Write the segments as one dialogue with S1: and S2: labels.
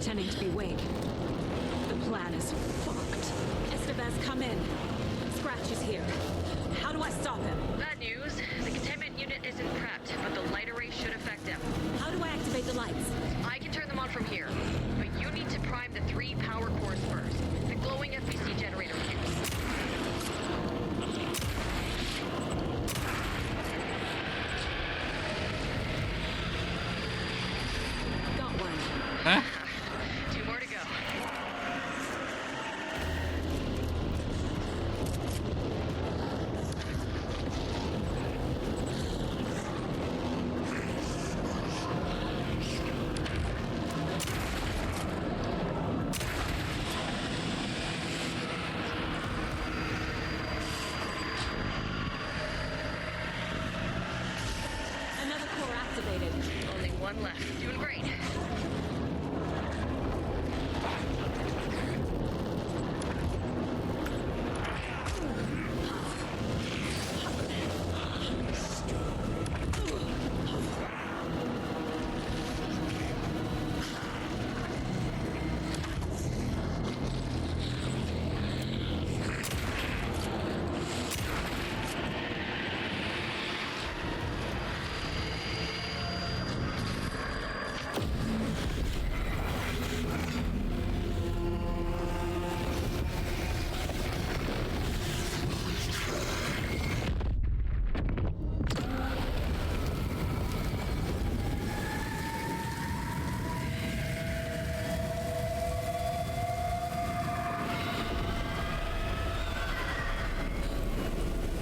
S1: pretending to be Wake. The plan is fucked. Estevez, come in. Scratch is here. How do I stop him?
S2: Bad news. The containment unit isn't prepped, but the light array should affect him.
S1: How do I activate the lights?
S2: I can turn them on from here, but you need to prime the 3 power cores first. The glowing FBC generator fuse.
S1: Got one.
S3: Huh?
S2: 2 more to go.
S1: Another core activated.
S2: Only 1 left. Doing great.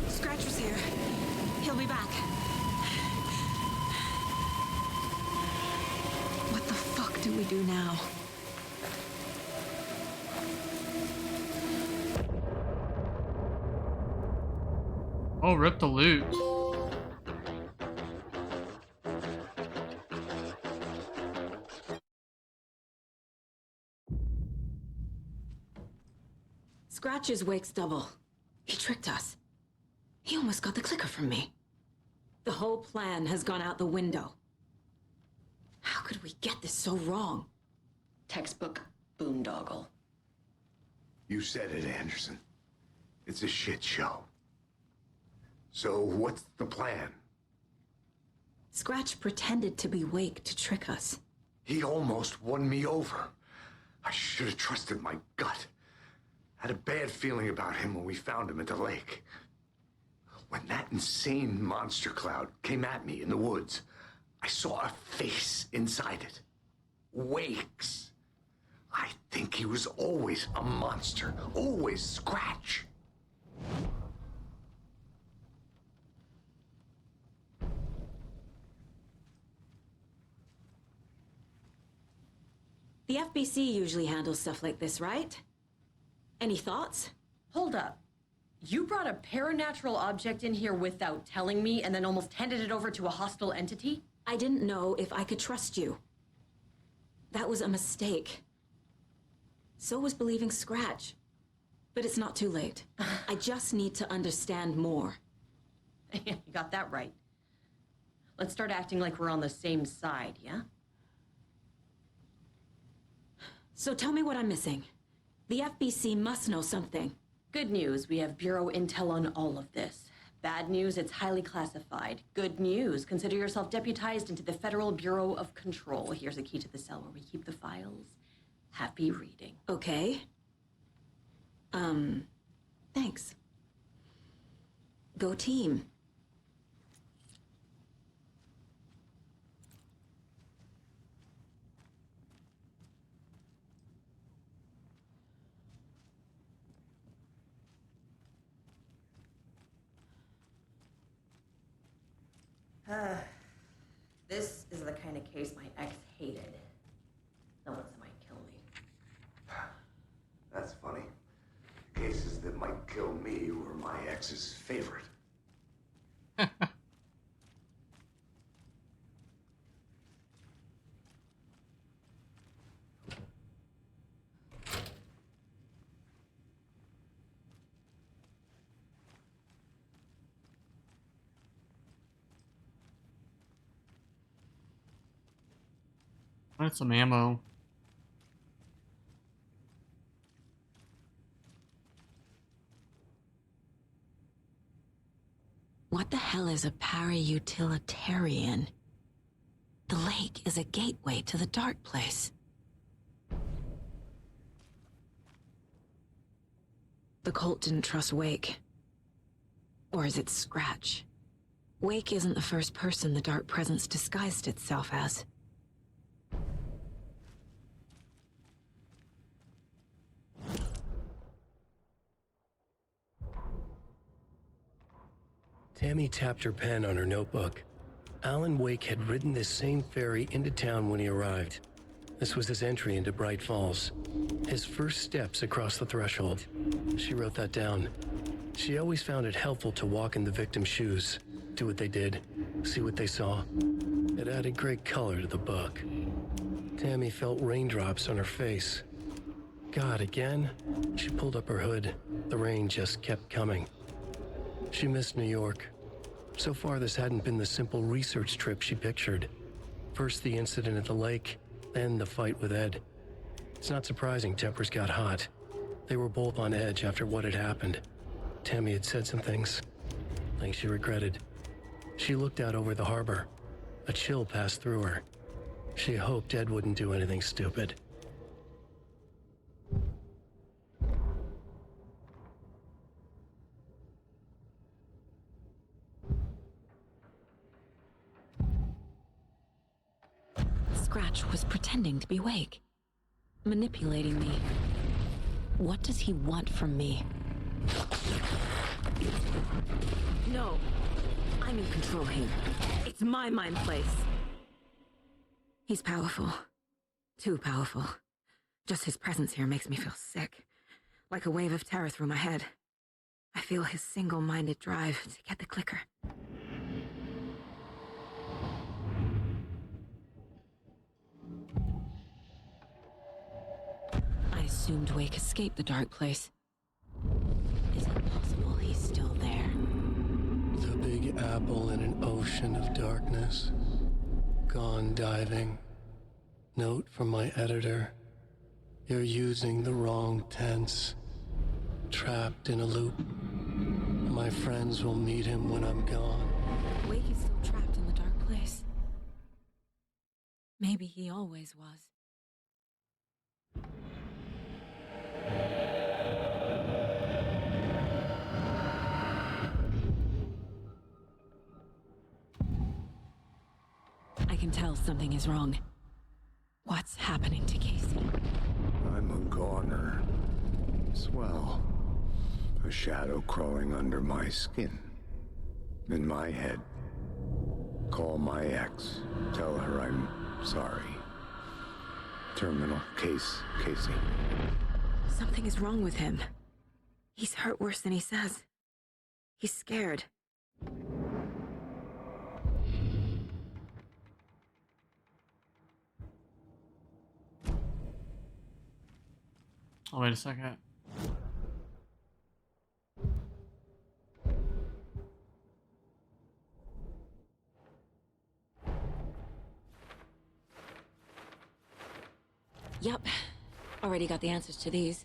S1: Scratcher's here. He'll be back. What the fuck do we do now?
S3: Oh, rip the loot.
S1: Scratch is Wake's double. He tricked us. He almost got the clicker from me. The whole plan has gone out the window. How could we get this so wrong?
S2: Textbook boondoggle.
S4: You said it, Anderson. It's a shit show. So what's the plan?
S1: Scratch pretended to be Wake to trick us.
S4: He almost won me over. I should have trusted my gut. Had a bad feeling about him when we found him at the lake. When that insane monster cloud came at me in the woods, I saw a face inside it. Wake's. I think he was always a monster. Always Scratch.
S1: The FBC usually handles stuff like this, right? Any thoughts?
S5: Hold up. You brought a paranatural object in here without telling me and then almost handed it over to a hostile entity?
S1: I didn't know if I could trust you. That was a mistake. So was believing Scratch. But it's not too late. I just need to understand more.
S5: You got that right. Let's start acting like we're on the same side, yeah?
S1: So tell me what I'm missing. The FBC must know something.
S5: Good news, we have Bureau intel on all of this. Bad news, it's highly classified. Good news, consider yourself deputized into the Federal Bureau of Control. Here's a key to the cell where we keep the files. Happy reading.
S1: Okay. Thanks. Go team.
S5: This is the kind of case my ex hated. The ones that might kill me.
S4: That's funny. Cases that might kill me were my ex's favorite.
S3: That's some ammo.
S1: hell is a para-utilitarian? The lake is a gateway to the dark place. The cult didn't trust Wake. Or is it Scratch? Wake isn't the first person the dark presence disguised itself as.
S6: Tammy tapped her pen on her notebook. Alan Wake had ridden this same ferry into town when he arrived. This was his entry into Bright Falls. His first steps across the threshold. She wrote that down. She always found it helpful to walk in the victim's shoes, do what they did, see what they saw. It added great color to the book. Tammy felt raindrops on her face. God, again? She pulled up her hood. The rain just kept coming. She missed New York. So far, this hadn't been the simple research trip she pictured. First the incident at the lake, then the fight with Ed. It's not surprising tempers got hot. They were both on edge after what had happened. Tammy had said some things she regretted. She looked out over the harbor. A chill passed through her. She hoped Ed wouldn't do anything stupid.
S1: Scratch was pretending to be Wake, manipulating me. What does he want from me? No, I'm in control here. It's my mind place. He's powerful. Too powerful. Just his presence here makes me feel sick. Like a wave of terror through my head. I feel his single-minded drive to get the clicker. I assumed Wake escaped the dark place. Is it possible he's still there?
S6: The Big Apple in an ocean of darkness. Gone diving. Note from my editor. You're using the wrong tense. Trapped in a loop. My friends will meet him when I'm gone.
S1: Wake is still trapped in the dark place. Maybe he always was. I can tell something is wrong. What's happening to Casey?
S4: I'm a goner. Swell. A shadow crawling under my skin. In my head. Call my ex. Tell her I'm sorry. Terminal case, Casey.
S1: Something is wrong with him. He's hurt worse than he says. He's scared.
S3: Oh, wait a second.
S1: Yup. Already got the answers to these.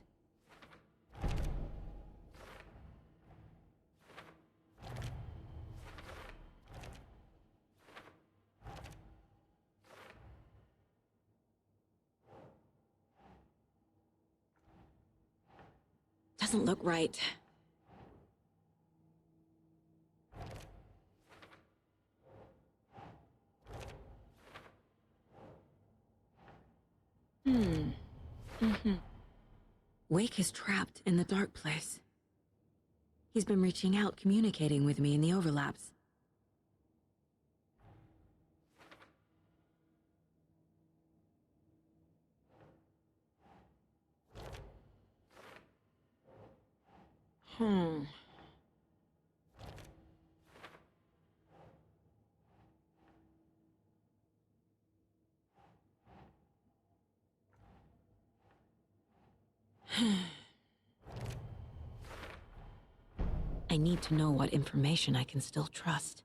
S1: Doesn't look right. Wake is trapped in the dark place. He's been reaching out, communicating with me in the overlaps. I need to know what information I can still trust.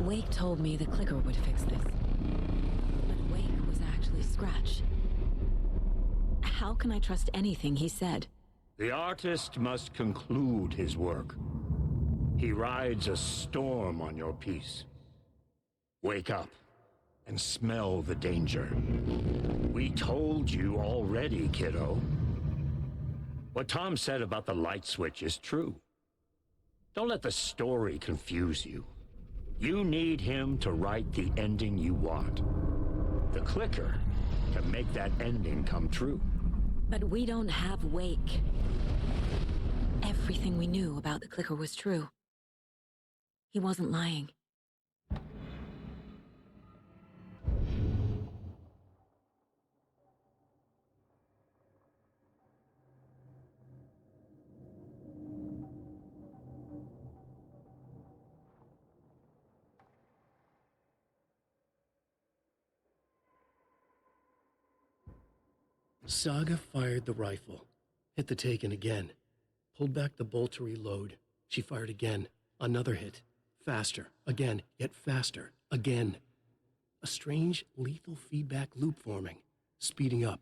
S1: Wake told me the clicker would fix this. But Wake was actually scratch. How can I trust anything he said?
S7: The artist must conclude his work. He rides a storm on your piece. Wake up and smell the danger. We told you already, kiddo. What Tom said about the light switch is true. Don't let the story confuse you. You need him to write the ending you want. The clicker can make that ending come true.
S1: But we don't have Wake. Everything we knew about the clicker was true. He wasn't lying.
S6: Saga fired the rifle, hit the Taken again, pulled back the bolt to reload. She fired again, another hit, faster, again, yet faster, again. A strange, lethal feedback loop forming, speeding up.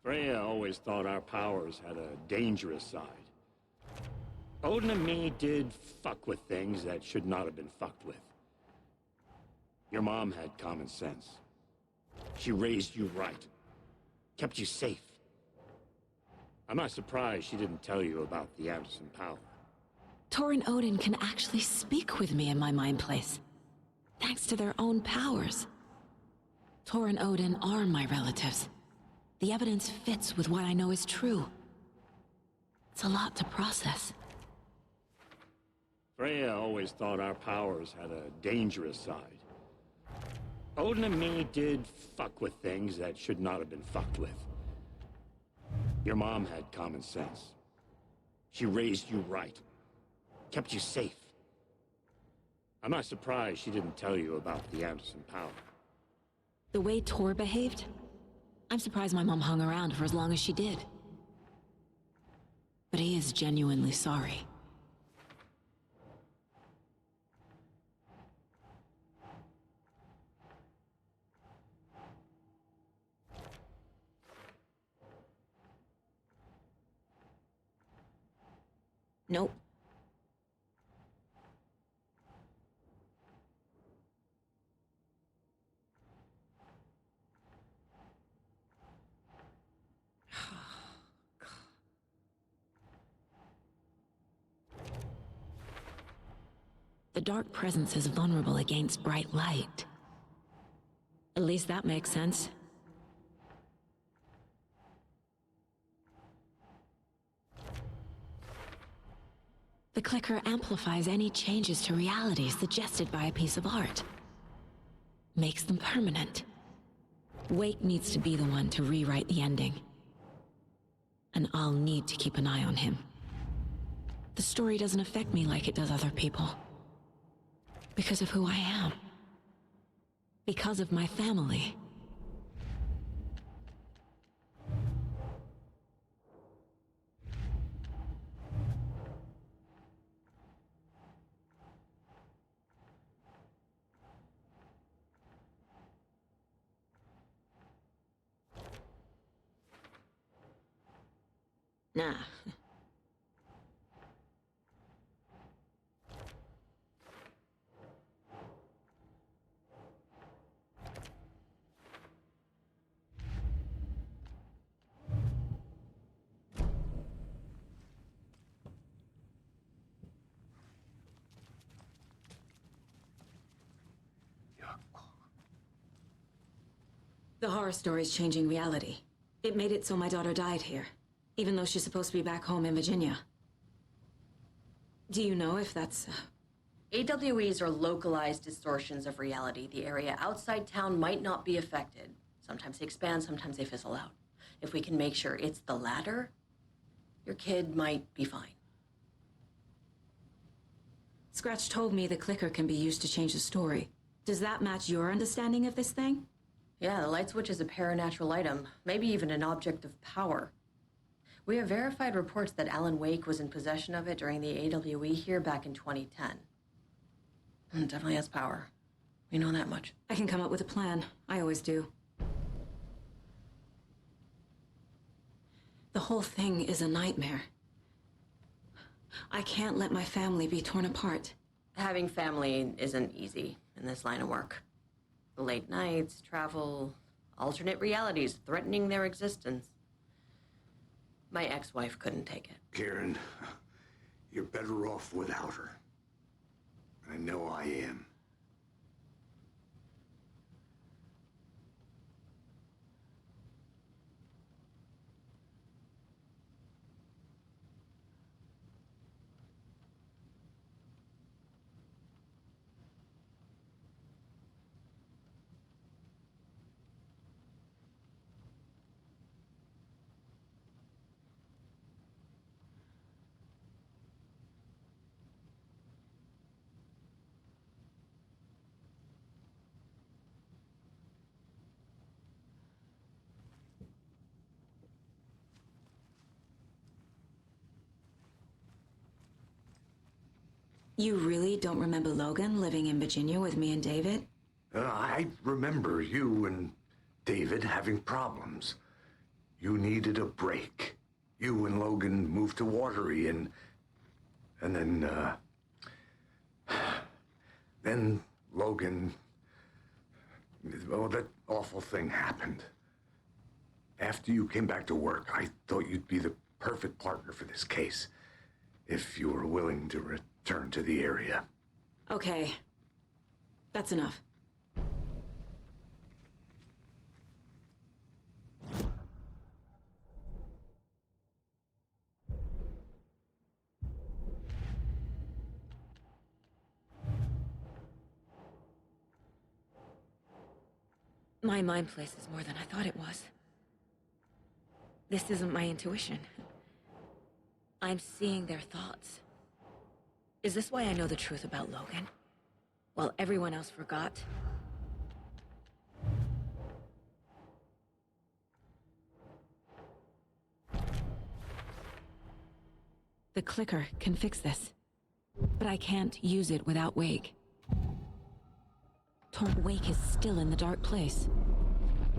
S7: Freya always thought our powers had a dangerous side. Odin and me did fuck with things that should not have been fucked with. Your mom had common sense. She raised you right. Kept you safe. I'm not surprised she didn't tell you about the Anderson power.
S1: Tor and Odin can actually speak with me in my mind place, thanks to their own powers. Tor and Odin are my relatives. The evidence fits with what I know is true. It's a lot to process.
S7: Freya always thought our powers had a dangerous side. Odin and me did fuck with things that should not have been fucked with. Your mom had common sense. She raised you right. Kept you safe. I'm not surprised she didn't tell you about the Anderson power.
S1: The way Tor behaved, I'm surprised my mom hung around for as long as she did. But he is genuinely sorry. Nope. The dark presence is vulnerable against bright light. At least that makes sense. The clicker amplifies any changes to reality suggested by a piece of art. Makes them permanent. Wake needs to be the one to rewrite the ending. And I'll need to keep an eye on him. The story doesn't affect me like it does other people. Because of who I am. Because of my family. Nah. The horror story's changing reality. It made it so my daughter died here, even though she's supposed to be back home in Virginia. Do you know if that's...
S5: AWEs are localized distortions of reality. The area outside town might not be affected. Sometimes they expand, sometimes they fizzle out. If we can make sure it's the latter, Your kid might be fine.
S1: Scratch told me the clicker can be used to change the story. Does that match your understanding of this thing?
S5: Yeah, the light switch is a paranatural item, maybe even an object of power. We have verified reports that Alan Wake was in possession of it during the AWE here back in 2010. It definitely has power. We know that much.
S1: I can come up with a plan. I always do. The whole thing is a nightmare. I can't let my family be torn apart.
S5: Having family isn't easy in this line of work. The late nights, travel, alternate realities threatening their existence. My ex-wife couldn't take it.
S4: Karen, you're better off without her. I know I am.
S1: You really don't remember Logan living in Virginia with me and David?
S4: I remember you and David having problems. You needed a break. You and Logan moved to Watery and then Logan, well, that awful thing happened. After you came back to work, I thought you'd be the perfect partner for this case, if you were willing to return to the area.
S1: Okay. That's enough. My mind place is more than I thought it was. This isn't my intuition. I'm seeing their thoughts. Is this why I know the truth about Logan? While everyone else forgot? The clicker can fix this. But I can't use it without Wake. Wake is still in the dark place.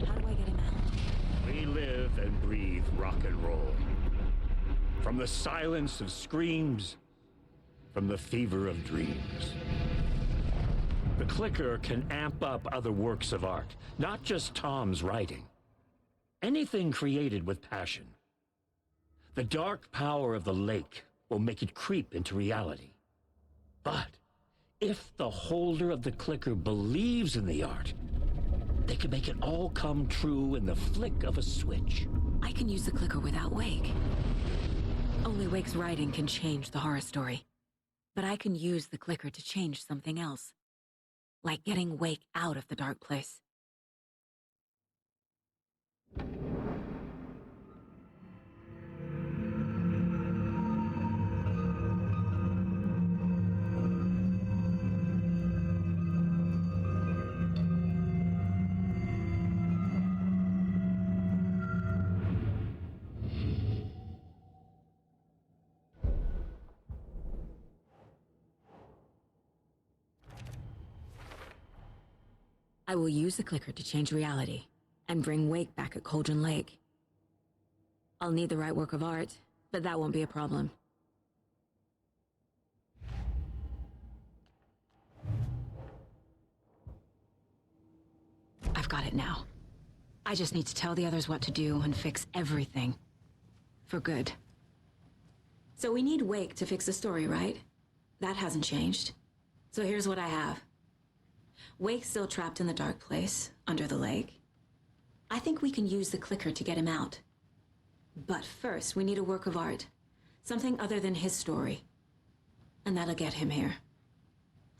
S1: How do I get him out?
S7: We live and breathe rock and roll. From the silence of screams, from the fever of dreams. The clicker can amp up other works of art, not just Tom's writing. Anything created with passion. The dark power of the lake will make it creep into reality. But if the holder of the clicker believes in the art, they can make it all come true in the flick of a switch.
S1: I can use the clicker without Wake. Only Wake's writing can change the horror story. But I can use the clicker to change something else. Like getting Wake out of the dark place. I will use the clicker to change reality and bring Wake back at Cauldron Lake. I'll need the right work of art, but that won't be a problem. I've got it now. I just need to tell the others what to do and fix everything. For good. So we need Wake to fix the story, right? That hasn't changed. So here's what I have. Wake's still trapped in the dark place, under the lake. I think we can use the clicker to get him out. But first, we need a work of art. Something other than his story. And that'll get him here.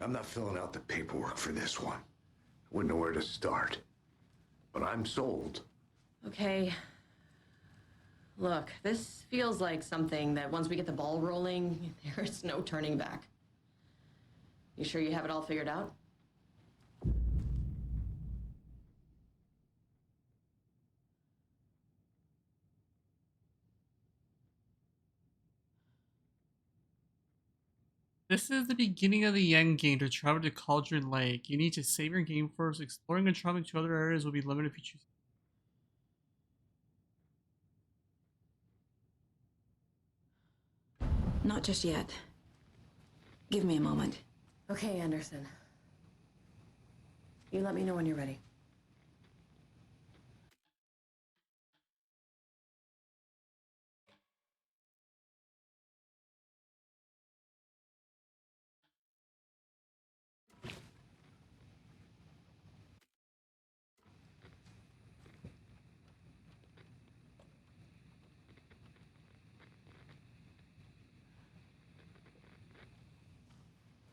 S4: I'm not filling out the paperwork for this one. Wouldn't know where to start. But I'm sold.
S5: Okay. Look, this feels like something that once we get the ball rolling, there's no turning back. You sure you have it all figured out?
S3: This is the beginning of the end game to travel to Cauldron Lake. You need to save your game first. Exploring and traveling to other areas will be limited if you choose.
S1: Not just yet. Give me a moment.
S5: Okay, Anderson. You let me know when you're ready.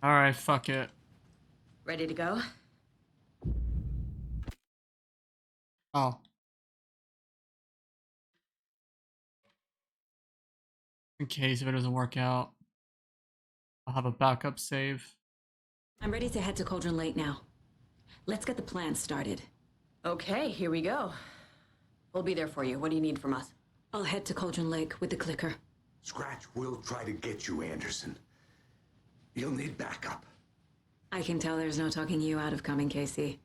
S3: Alright, fuck it.
S5: Ready to go?
S3: Oh. In case if it doesn't work out, I'll have a backup save.
S1: I'm ready to head to Cauldron Lake now. Let's get the plan started.
S5: Okay, here we go. We'll be there for you. What do you need from us?
S1: I'll head to Cauldron Lake with the clicker.
S4: Scratch will try to get you, Anderson. You'll need backup.
S1: I can tell there's no talking you out of coming, Casey.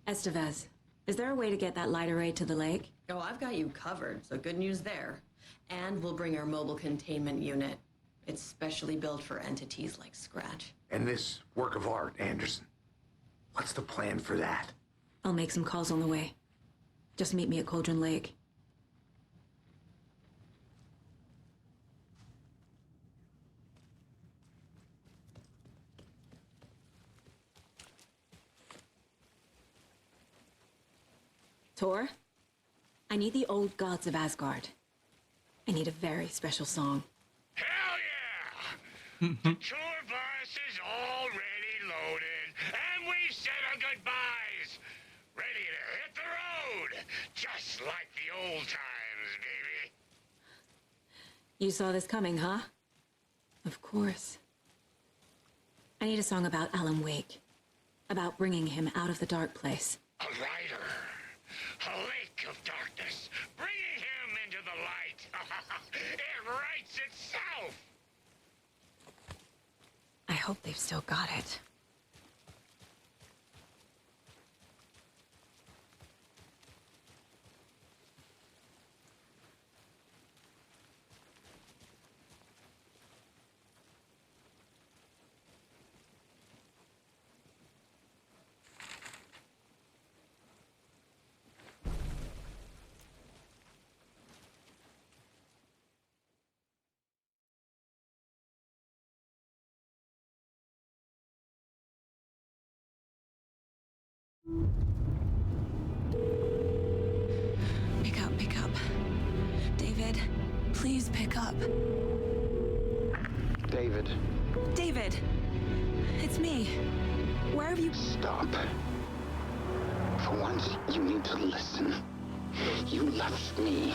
S1: Estevez, is there a way to get that light array to the lake?
S5: Oh, I've got you covered, so good news there. And we'll bring our mobile containment unit. It's specially built for entities like Scratch.
S4: And this work of art, Anderson. What's the plan for that?
S1: I'll make some calls on the way. Just meet me at Cauldron Lake. Tor, I need the old gods of Asgard. I need a very special song.
S7: Hell yeah! The tour bus is already loaded, and we've said our goodbyes. Ready to hit the road, just like the old times, baby.
S1: You saw this coming, huh? Of course. I need a song about Alan Wake. About bringing him out of the dark place.
S7: A rider, a lake of darkness, bringing him into the light. It writes itself.
S1: I hope they've still got it. Pick up. David, please pick up.
S8: David,
S1: David! It's me. Where have you...
S8: stop. For once, you need to listen. You left me.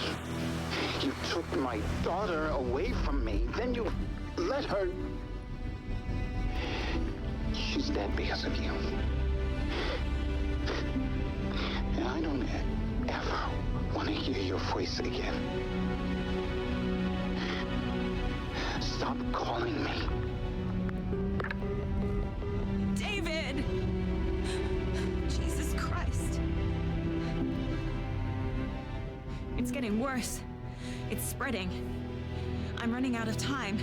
S8: You took my daughter away from me. Then you let her... She's dead because of you. And I don't ever want to hear your voice again. Stop calling me.
S1: David! Jesus Christ. It's getting worse. It's spreading. I'm running out of time.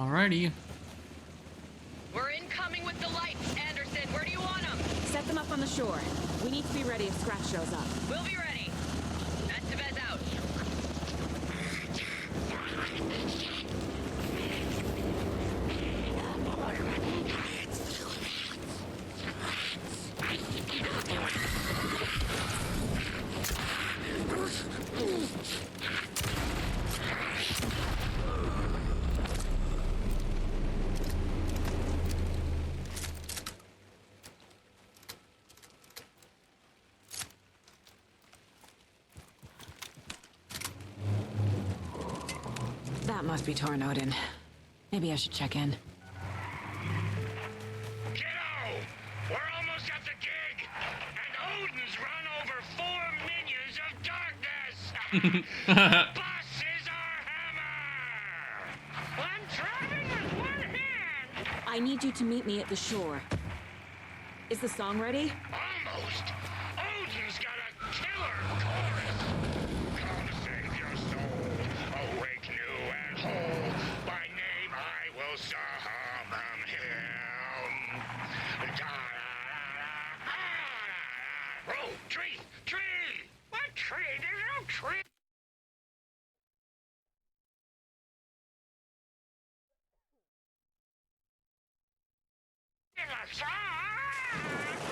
S3: Alrighty.
S2: We're incoming with the lights. Anderson, where do you want them?
S1: Set them up on the shore. We need to be ready if Scratch shows up.
S2: We'll be ready. Estevez out.
S1: That must be Tornodin. Maybe I should check in.
S7: Kiddo! We're almost at the gig! And Odin's run over 4 minions of darkness! The boss is our hammer! I'm driving with one hand!
S1: I need you to meet me at the shore. Is the song ready?
S7: Almost! Odin's got a killer chorus! Come save your soul, awake new and whole. By name I will summon him. Oh, tree! Tree! What tree? There's no tree! In the sun!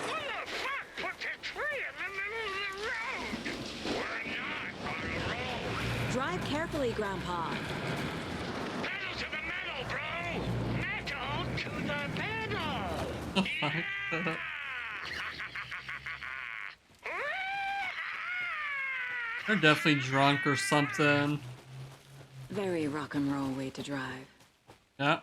S7: Who the fuck put the tree in the middle of the road? We're not on a road.
S1: Drive carefully, Grandpa.
S7: Pedal to the metal, bro! Metal to the pedal! Yeah!
S3: They're definitely drunk or something.
S1: Very rock and roll way to drive.
S3: Yeah.